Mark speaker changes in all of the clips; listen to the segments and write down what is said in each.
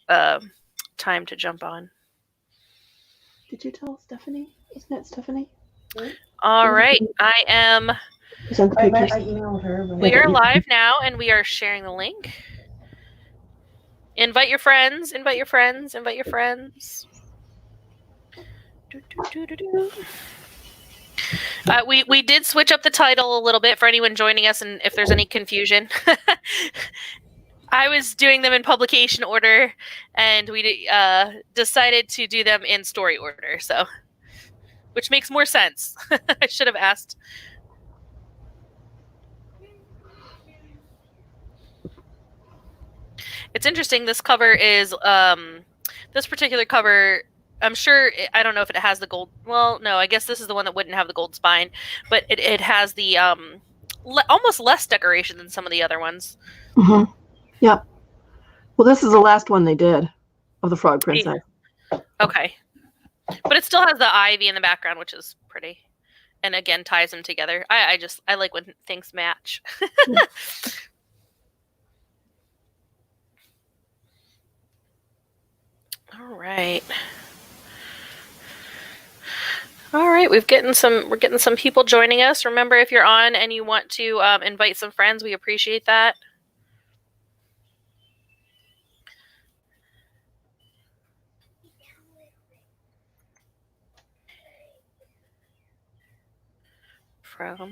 Speaker 1: time to jump on.
Speaker 2: Did you tell Stephanie? Isn't that Stephanie?
Speaker 1: All right, I am.
Speaker 2: I emailed her.
Speaker 1: We are live now, and we are sharing the link. Invite your friends. Invite your friends. Invite your friends. We did switch up the title a little bit for anyone joining us, and if there's any confusion. I was doing them in publication order, and we decided to do them in story order, so which makes more sense. I should have asked. It's interesting. This cover is this particular cover. I'm sure, I don't know if it has the gold. Well, no, I guess this is the one that wouldn't have the gold spine, but it has the almost less decoration than some of the other ones.
Speaker 2: Mm-hmm. Yep. Well, this is the last one they did of the Frog Princess.
Speaker 1: Okay. But it still has the ivy in the background, which is pretty. And again, ties them together. I like when things match. All right. All right, we're getting some people joining us. Remember, if you're on and you want to invite some friends, we appreciate that. All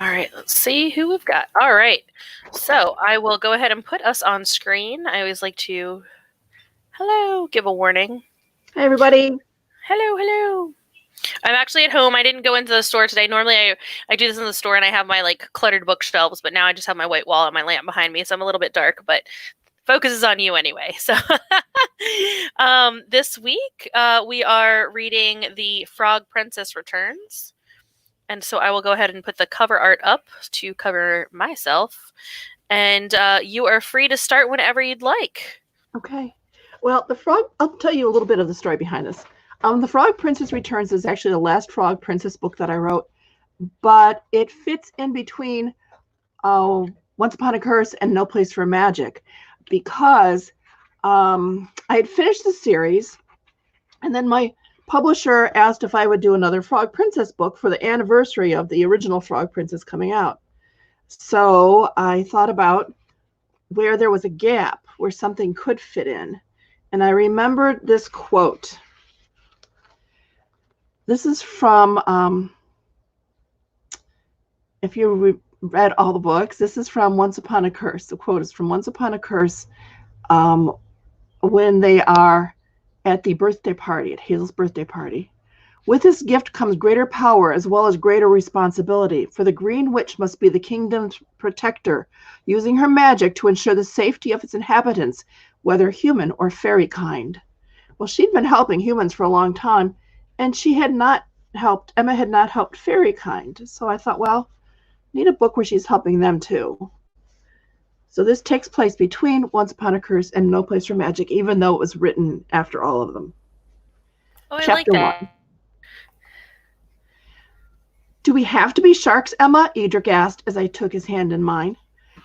Speaker 1: right, let's see who we've got. All right, so I will go ahead and put us on screen. I always like to, give a warning.
Speaker 2: Hi, everybody.
Speaker 1: Hello. I'm actually at home. I didn't go into the store today. Normally I do this in the store and I have my cluttered bookshelves, but now I just have my white wall and my lamp behind me, so I'm a little bit dark, but focus is on you anyway. So this week we are reading The Frog Princess Returns. And so I will go ahead and put the cover art up to cover myself. And you are free to start whenever you'd like.
Speaker 2: Okay. Well, I'll tell you a little bit of the story behind this. The Frog Princess Returns is actually the last Frog Princess book that I wrote, but it fits in between Once Upon a Curse and No Place for Magic, because I had finished the series, and then my publisher asked if I would do another Frog Princess book for the anniversary of the original Frog Princess coming out. So I thought about where there was a gap, where something could fit in. And I remembered this quote. This is from, if you read all the books, this is from Once Upon a Curse. The quote is from Once Upon a Curse, when they are at the birthday party, at Hazel's birthday party. With this gift comes greater power as well as greater responsibility, for the Green Witch must be the kingdom's protector, using her magic to ensure the safety of its inhabitants, whether human or fairy kind. Well, she'd been helping humans for a long time, and Emma had not helped fairy kind. So I thought, well, I need a book where she's helping them too. So this takes place between Once Upon a Curse and No Place for Magic, even though it was written after all of them.
Speaker 1: Oh, I like that.
Speaker 2: 1. Do we have to be sharks, Emma? Edric asked as I took his hand in mine.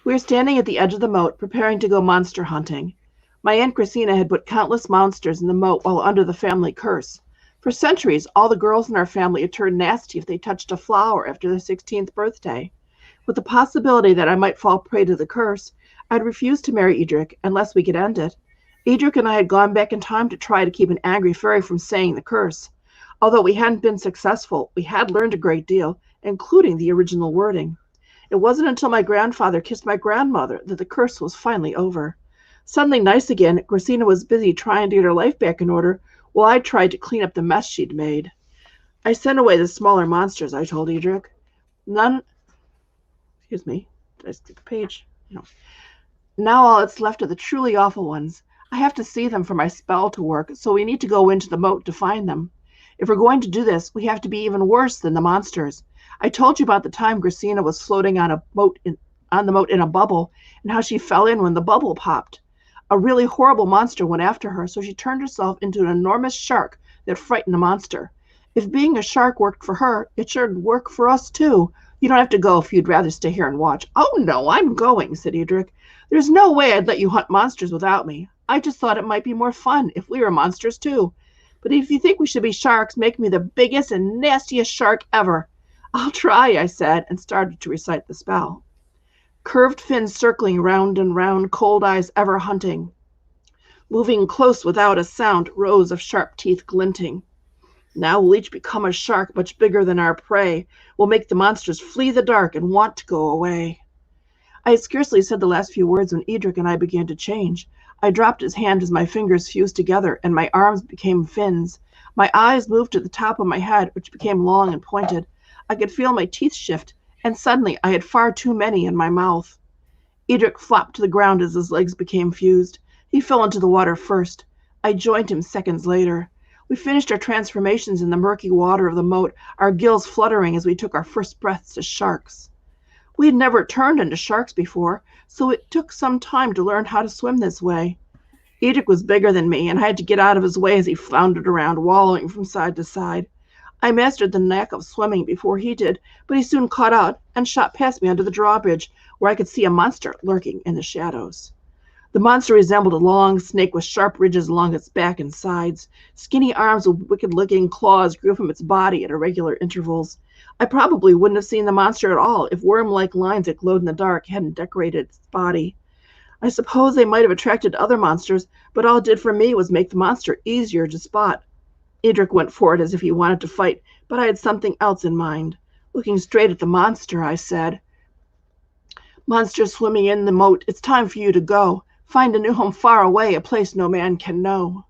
Speaker 2: We were standing at the edge of the moat, preparing to go monster hunting. My Aunt Christina had put countless monsters in the moat while under the family curse. For centuries, all the girls in our family had turned nasty if they touched a flower after their 16th birthday. With the possibility that I might fall prey to the curse, I'd refused to marry Edric unless we could end it. Edric and I had gone back in time to try to keep an angry fairy from saying the curse. Although we hadn't been successful, we had learned a great deal, including the original wording. It wasn't until my grandfather kissed my grandmother that the curse was finally over. Suddenly nice again, Christina was busy trying to get her life back in order while I tried to clean up the mess she'd made. I sent away the smaller monsters, I told Edric. Now all that's left are the truly awful ones. I have to see them for my spell to work, so we need to go into the moat to find them. If we're going to do this, we have to be even worse than the monsters. I told you about the time Christina was floating on the moat in a bubble, and how she fell in when the bubble popped. A really horrible monster went after her, so she turned herself into an enormous shark that frightened the monster. If being a shark worked for her, it should work for us too, You don't have to go if you'd rather stay here and watch. Oh, no, I'm going, said Edric. There's no way I'd let you hunt monsters without me. I just thought it might be more fun if we were monsters, too. But if you think we should be sharks, make me the biggest and nastiest shark ever. I'll try, I said, and started to recite the spell. Curved fins circling round and round, cold eyes ever hunting. Moving close without a sound, rows of sharp teeth glinting. Now we'll each become a shark much bigger than our prey. We'll make the monsters flee the dark and want to go away. I had scarcely said the last few words when Edric and I began to change. I dropped his hand as my fingers fused together and my arms became fins. My eyes moved to the top of my head, which became long and pointed. I could feel my teeth shift, and suddenly I had far too many in my mouth. Edric flopped to the ground as his legs became fused. He fell into the water first. I joined him seconds later. We finished our transformations in the murky water of the moat, our gills fluttering as we took our first breaths as sharks. We had never turned into sharks before, so it took some time to learn how to swim this way. Edric was bigger than me, and I had to get out of his way as he floundered around, wallowing from side to side. I mastered the knack of swimming before he did, but he soon caught out and shot past me under the drawbridge, where I could see a monster lurking in the shadows. The monster resembled a long snake with sharp ridges along its back and sides. Skinny arms with wicked-looking claws grew from its body at irregular intervals. I probably wouldn't have seen the monster at all if worm-like lines that glowed in the dark hadn't decorated its body. I suppose they might have attracted other monsters, but all it did for me was make the monster easier to spot. Edric went forward as if he wanted to fight, but I had something else in mind. Looking straight at the monster, I said, "Monster swimming in the moat, it's time for you to go. Find a new home far away, a place no man can know."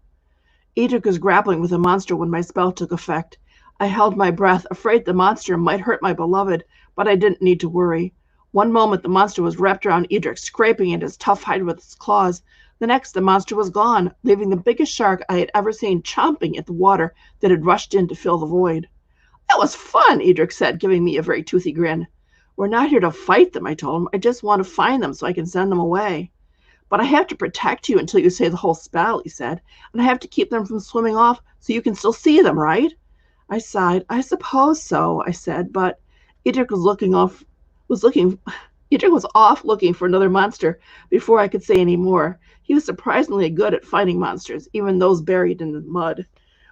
Speaker 2: Edric was grappling with the monster when my spell took effect. I held my breath, afraid the monster might hurt my beloved, but I didn't need to worry. One moment the monster was wrapped around Edric, scraping at his tough hide with its claws. The next the monster was gone, leaving the biggest shark I had ever seen chomping at the water that had rushed in to fill the void. "That was fun," Edric said, giving me a very toothy grin. "We're not here to fight them," I told him. "I just want to find them so I can send them away." "But I have to protect you until you say the whole spell," he said, "and I have to keep them from swimming off so you can still see them, right?" I sighed. "I suppose so," I said, but Edric Edric was off looking for another monster before I could say any more. He was surprisingly good at finding monsters, even those buried in the mud.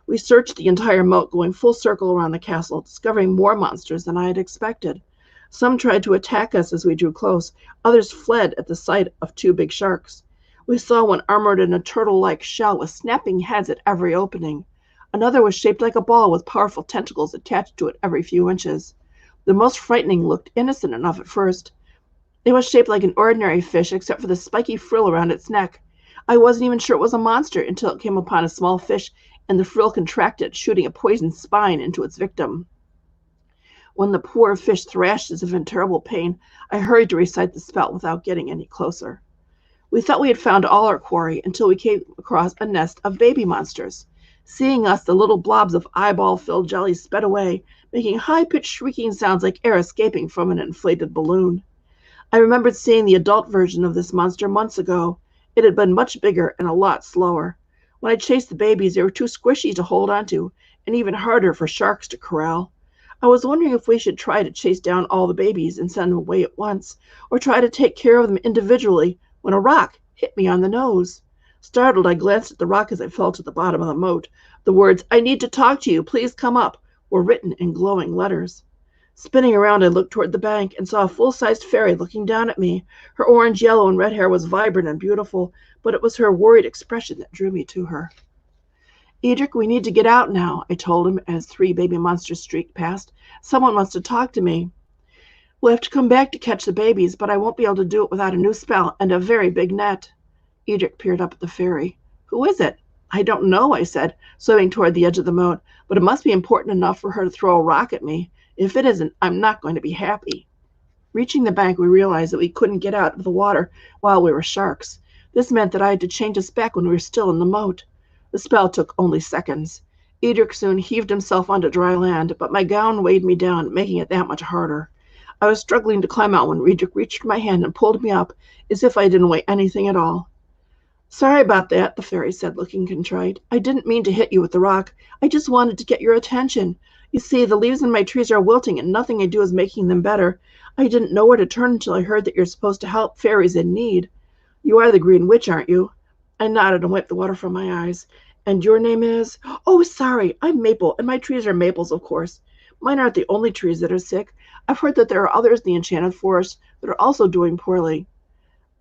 Speaker 2: We searched the entire moat, going full circle around the castle, discovering more monsters than I had expected. Some tried to attack us as we drew close. Others fled at the sight of two big sharks. We saw one armored in a turtle-like shell with snapping heads at every opening. Another was shaped like a ball with powerful tentacles attached to it every few inches. The most frightening looked innocent enough at first. It was shaped like an ordinary fish except for the spiky frill around its neck. I wasn't even sure it was a monster until it came upon a small fish and the frill contracted, shooting a poisoned spine into its victim. When the poor fish thrashed as if in terrible pain, I hurried to recite the spell without getting any closer. We thought we had found all our quarry until we came across a nest of baby monsters. Seeing us, the little blobs of eyeball-filled jelly sped away, making high-pitched shrieking sounds like air escaping from an inflated balloon. I remembered seeing the adult version of this monster months ago. It had been much bigger and a lot slower. When I chased the babies, they were too squishy to hold onto, and even harder for sharks to corral. I was wondering if we should try to chase down all the babies and send them away at once, or try to take care of them individually when a rock hit me on the nose. Startled, I glanced at the rock as I fell to the bottom of the moat. The words, "I need to talk to you, please come up," were written in glowing letters. Spinning around, I looked toward the bank and saw a full-sized fairy looking down at me. Her orange, yellow, and red hair was vibrant and beautiful, but it was her worried expression that drew me to her. "Edric, we need to get out now," I told him as 3 baby monsters streaked past. "Someone wants to talk to me. We'll have to come back to catch the babies, but I won't be able to do it without a new spell and a very big net." Edric peered up at the fairy. "Who is it?" "I don't know," I said, swimming toward the edge of the moat, "but it must be important enough for her to throw a rock at me. If it isn't, I'm not going to be happy." Reaching the bank, we realized that we couldn't get out of the water while we were sharks. This meant that I had to change us back when we were still in the moat. The spell took only seconds. Edric soon heaved himself onto dry land, but my gown weighed me down, making it that much harder. I was struggling to climb out when Edric reached my hand and pulled me up, as if I didn't weigh anything at all. "Sorry about that," the fairy said, looking contrite. "I didn't mean to hit you with the rock. I just wanted to get your attention. You see, the leaves in my trees are wilting, and nothing I do is making them better. I didn't know where to turn until I heard that you're supposed to help fairies in need. You are the Green Witch, aren't you? I nodded and wiped the water from my eyes. And your name is? Oh, sorry, I'm Maple, and my trees are maples, of course. Mine aren't the only trees that are sick. I've heard that there are others in the Enchanted Forest that are also doing poorly.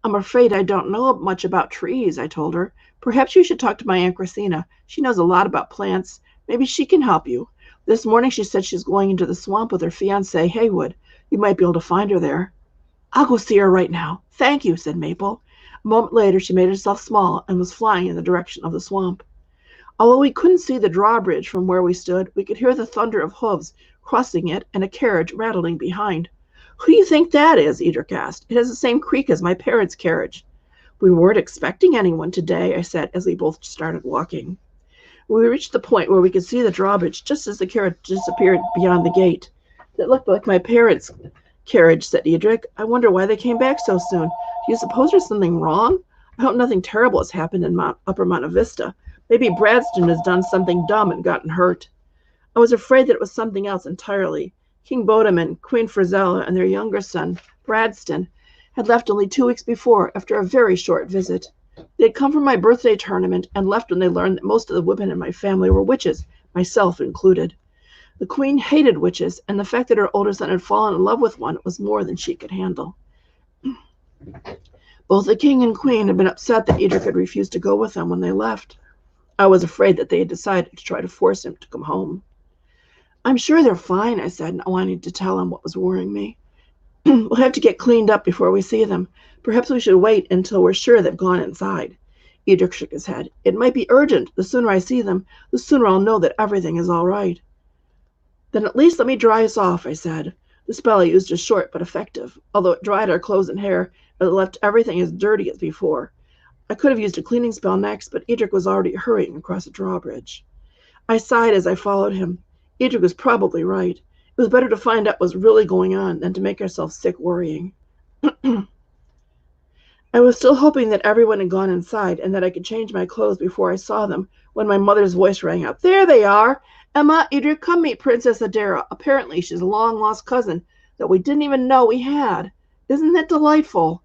Speaker 2: I'm afraid I don't know much about trees, I told her. Perhaps you should talk to my Aunt Christina. She knows a lot about plants. Maybe she can help you. This morning she said she's going into the swamp with her fiancé, Haywood. You might be able to find her there. I'll go see her right now. Thank you, said Maple. A moment later she made herself small and was flying in the direction of the swamp. Although we couldn't see the drawbridge from where we stood, we could hear the thunder of hooves crossing it and a carriage rattling behind. Who do you think that is? Edric asked. It has the same creak as my parents' carriage. We weren't expecting anyone today, I said as we both started walking. We reached the point where we could see the drawbridge just as the carriage disappeared beyond the gate. It looked like my parents' carriage, said Edric. I wonder why they came back so soon. Do you suppose there's something wrong? I hope nothing terrible has happened in Upper Monte Vista. Maybe Bradston has done something dumb and gotten hurt. I was afraid that it was something else entirely. King Bodeman, Queen Frizella, and their younger son, Bradston, had left only 2 weeks before, after a very short visit. They had come from my birthday tournament and left when they learned that most of the women in my family were witches, myself included. The queen hated witches, and the fact that her older son had fallen in love with one was more than she could handle. Both the king and queen had been upset that Edric had refused to go with them when they left. I was afraid that they had decided to try to force him to come home. I'm sure they're fine, I said, not wanting to tell him what was worrying me. We'll have to get cleaned up before we see them. Perhaps we should wait until we're sure they've gone inside. Edric shook his head. It might be urgent. The sooner I see them, the sooner I'll know that everything is all right. Then at least let me dry us off, I said. The spell I used was short but effective. Although it dried our clothes and hair, it left everything as dirty as before. I could have used a cleaning spell next, but Edric was already hurrying across the drawbridge. I sighed as I followed him. Edric was probably right. It was better to find out what was really going on than to make ourselves sick worrying. I was still hoping that everyone had gone inside and that I could change my clothes before I saw them when my mother's voice rang out. There they are! Emma, Edric, come meet Princess Adara. Apparently she's a long-lost cousin that we didn't even know we had. Isn't that delightful?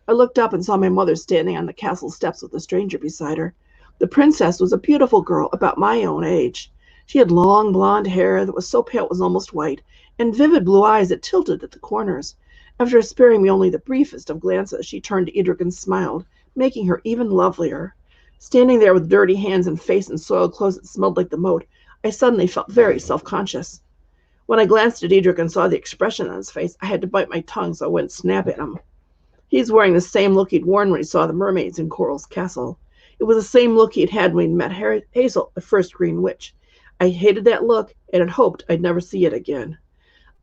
Speaker 2: I looked up and saw my mother standing on the castle steps with a stranger beside her. The princess was a beautiful girl about my own age. She had long blonde hair that was so pale it was almost white, and vivid blue eyes that tilted at the corners. After sparing me only the briefest of glances, she turned to Edric and smiled, making her even lovelier. Standing there with dirty hands and face and soiled clothes that smelled like the moat, I suddenly felt very self-conscious. When I glanced at Edric and saw the expression on his face, I had to bite my tongue so I wouldn't snap at him. He's wearing the same look he'd worn when he saw the mermaids in Coral's castle. It was the same look he'd had when he met Hazel, the first Green Witch. I hated that look and had hoped I'd never see it again.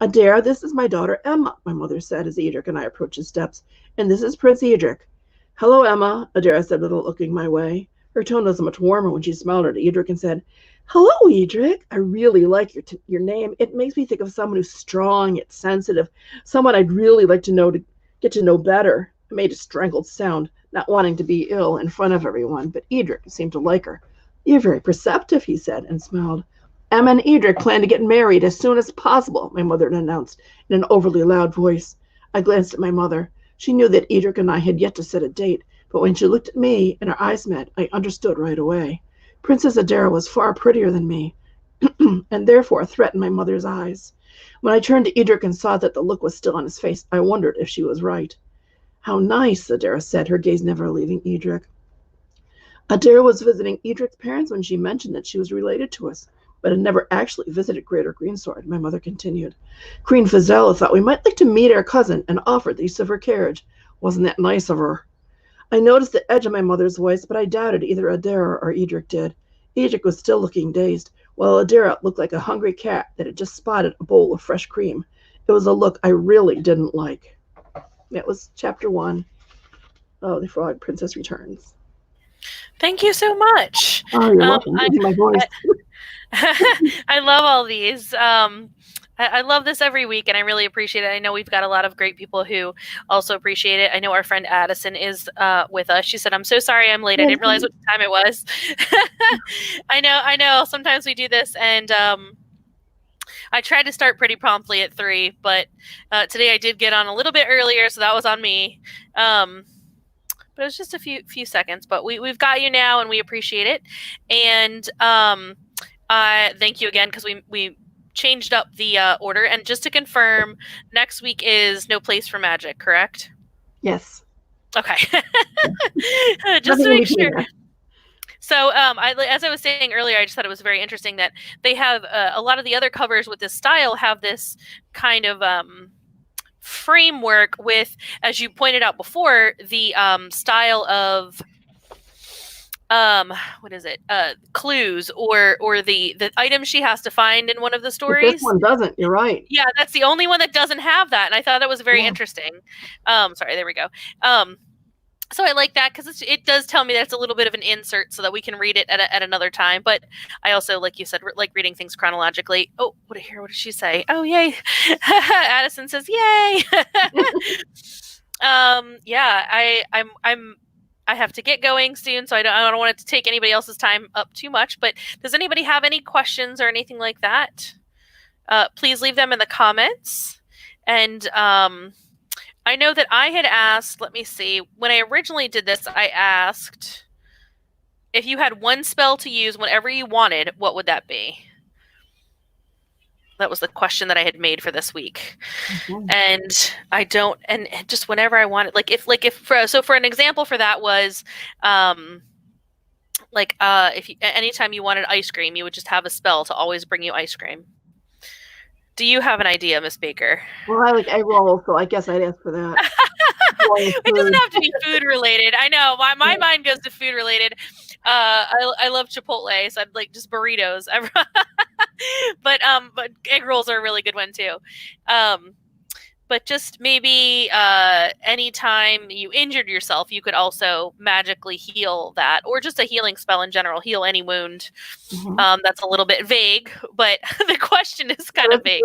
Speaker 2: Adara, this is my daughter Emma, my mother said as Edric and I approached the steps, and this is Prince Edric. Hello, Emma, Adara said without looking my way. Her tone was much warmer when she smiled at Edric and said, Hello, Edric. I really like your name. It makes me think of someone who's strong yet sensitive, someone I'd really like to get to know better. I made a strangled sound, not wanting to be ill in front of everyone, but Edric seemed to like her. You're very perceptive, he said, and smiled. Emma and Edric plan to get married as soon as possible, my mother announced in an overly loud voice. I glanced at my mother. She knew that Edric and I had yet to set a date, but when she looked at me and our eyes met, I understood right away. Princess Adara was far prettier than me, and therefore threatened my mother's eyes. When I turned to Edric and saw that the look was still on his face, I wondered if she was right. How nice, Adara said, her gaze never leaving Edric. Adara was visiting Edric's parents when she mentioned that she was related to us, but had never actually visited Greater Greensword, my mother continued. Queen Fizella thought we might like to meet our cousin and offered the use of her carriage. Wasn't that nice of her? I noticed the edge of my mother's voice, but I doubted either Adara or Edric did. Edric was still looking dazed, while Adara looked like a hungry cat that had just spotted a bowl of fresh cream. It was a look I really didn't like. That was chapter 1 of The Frog Princess Returns.
Speaker 1: Thank you so much.
Speaker 2: Oh, you're welcome. My voice.
Speaker 1: I love all these. I love this every week, and I really appreciate it. I know we've got a lot of great people who also appreciate it. I know our friend Addison is with us. She said, I'm so sorry I'm late. I didn't realize what time it was. I know. Sometimes we do this, and I tried to start pretty promptly at 3, but today I did get on a little bit earlier, so that was on me. But it was just a few seconds. But we've got you now, and we appreciate it. And thank you again, because we changed up the order. And just to confirm, next week is No Place for Magic, correct?
Speaker 2: Yes.
Speaker 1: Okay. Just
Speaker 2: Nothing
Speaker 1: to
Speaker 2: in
Speaker 1: make
Speaker 2: between
Speaker 1: sure.
Speaker 2: there.
Speaker 1: So, as I was saying earlier, I just thought it was very interesting that they have a lot of the other covers with this style have this kind of framework with, as you pointed out before, the style of what is it? Clues or the items she has to find in one of the
Speaker 2: But
Speaker 1: stories.
Speaker 2: this one doesn't. You're right.
Speaker 1: Yeah, that's the only one that doesn't have that, and I thought that was very
Speaker 2: Yeah.
Speaker 1: interesting. Sorry, there we go. So I like that because it does tell me that it's a little bit of an insert so that we can read it at another time. But I also, like you said, like reading things chronologically. Oh, what did she say? Oh, yay. Addison says, yay. Yeah, I have to get going soon, so I don't want it to take anybody else's time up too much. But does anybody have any questions or anything like that? Please leave them in the comments. And I know that I had asked, let me see, when I originally did this, I asked if you had one spell to use whenever you wanted, what would that be? That was the question that I had made for this week. Mm-hmm. And I don't, and just whenever I wanted, so for an example for that was, anytime you wanted ice cream, you would just have a spell to always bring you ice cream. Do you have an idea, Miss Baker?
Speaker 2: Well, I like egg rolls, so I guess I'd ask for that.
Speaker 1: It doesn't have to be food related. I know my mind goes to food related. I love Chipotle, so I'd like just burritos. But egg rolls are a really good one too. But just maybe anytime you injured yourself, you could also magically heal that, or just a healing spell in general, heal any wound. Mm-hmm. That's a little bit vague, but the question is kind of vague.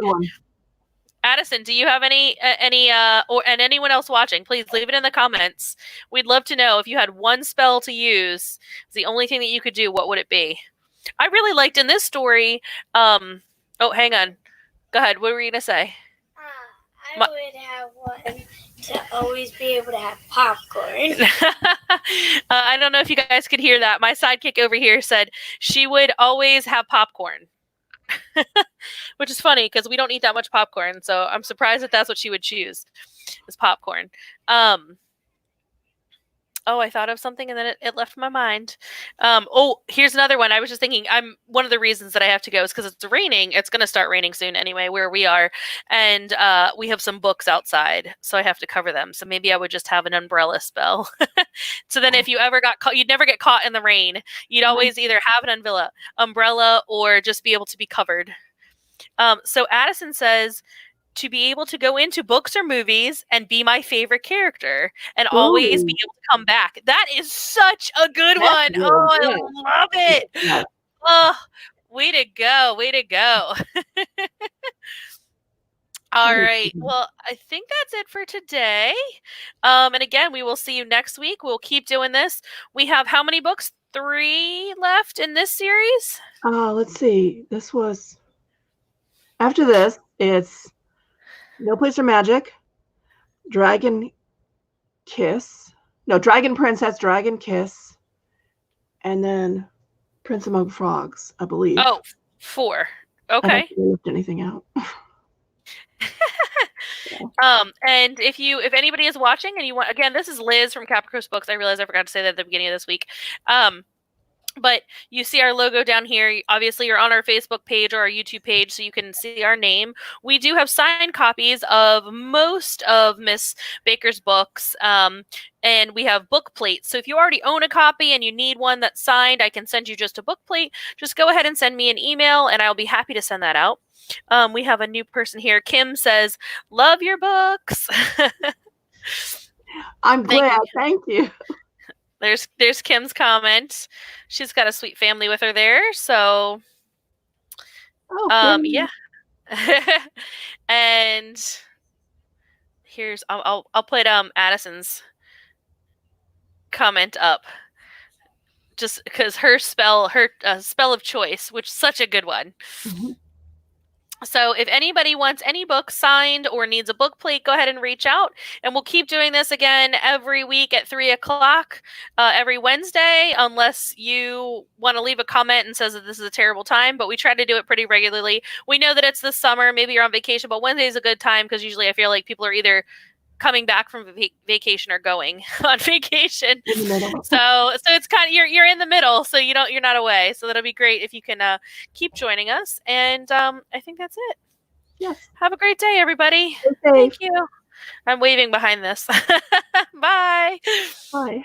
Speaker 1: Addison, do you have any and anyone else watching, please leave it in the comments. We'd love to know if you had one spell to use, it's the only thing that you could do, what would it be? I really liked in this story, oh, hang on. Go ahead. What were you going to say?
Speaker 3: I would have one to always be able to have popcorn.
Speaker 1: I don't know if you guys could hear that. My sidekick over here said she would always have popcorn. Which is funny because we don't eat that much popcorn, so I'm surprised that that's what she would choose, is popcorn. Oh, I thought of something and then it left my mind. Here's another one. I was just thinking, one of the reasons that I have to go is because it's raining. It's going to start raining soon anyway, where we are. And we have some books outside, so I have to cover them. So maybe I would just have an umbrella spell. So then if you ever got caught, you'd never get caught in the rain. You'd always either have an umbrella or just be able to be covered. So Addison says, to be able to go into books or movies and be my favorite character and always be able to come back. That is such a good one. Good. Oh, I love it. Yeah. Oh, way to go. Way to go. All right. Well, I think that's it for today. And again, we will see you next week. We'll keep doing this. We have how many books? 3 left in this series?
Speaker 2: Let's see. This was, after this, it's No Place for Magic, Dragon Princess, Dragon Kiss, and then Prince Among Frogs, I believe.
Speaker 1: Oh, 4. Okay.
Speaker 2: I haven't left anything out.
Speaker 1: And if anybody is watching and you want, again, this is Liz from Capricorn Books. I realized I forgot to say that at the beginning of this week. But you see our logo down here. Obviously, you're on our Facebook page or our YouTube page, so you can see our name. We do have signed copies of most of Miss Baker's books, and we have book plates. So if you already own a copy and you need one that's signed, I can send you just a book plate. Just go ahead and send me an email, and I'll be happy to send that out. We have a new person here. Kim says, love your books.
Speaker 2: I'm glad. Thank you.
Speaker 1: There's Kim's comment. She's got a sweet family with her there, so yeah. And here's I'll put Addison's comment up, just because her spell of choice, which is such a good one. Mm-hmm. So if anybody wants any book signed or needs a book plate, go ahead and reach out. And we'll keep doing this again every week at 3 o'clock every Wednesday, unless you want to leave a comment and says that this is a terrible time. But we try to do it pretty regularly. We know that it's the summer. Maybe you're on vacation, but Wednesday is a good time because usually I feel like people are either coming back from vacation or going on vacation. So it's kind of you're in the middle, so you're not away. So that'll be great if you can keep joining us. And I think that's it.
Speaker 2: Yes.
Speaker 1: Have a great day, everybody.
Speaker 2: Okay.
Speaker 1: Thank you. I'm waving behind this. Bye.
Speaker 2: Bye.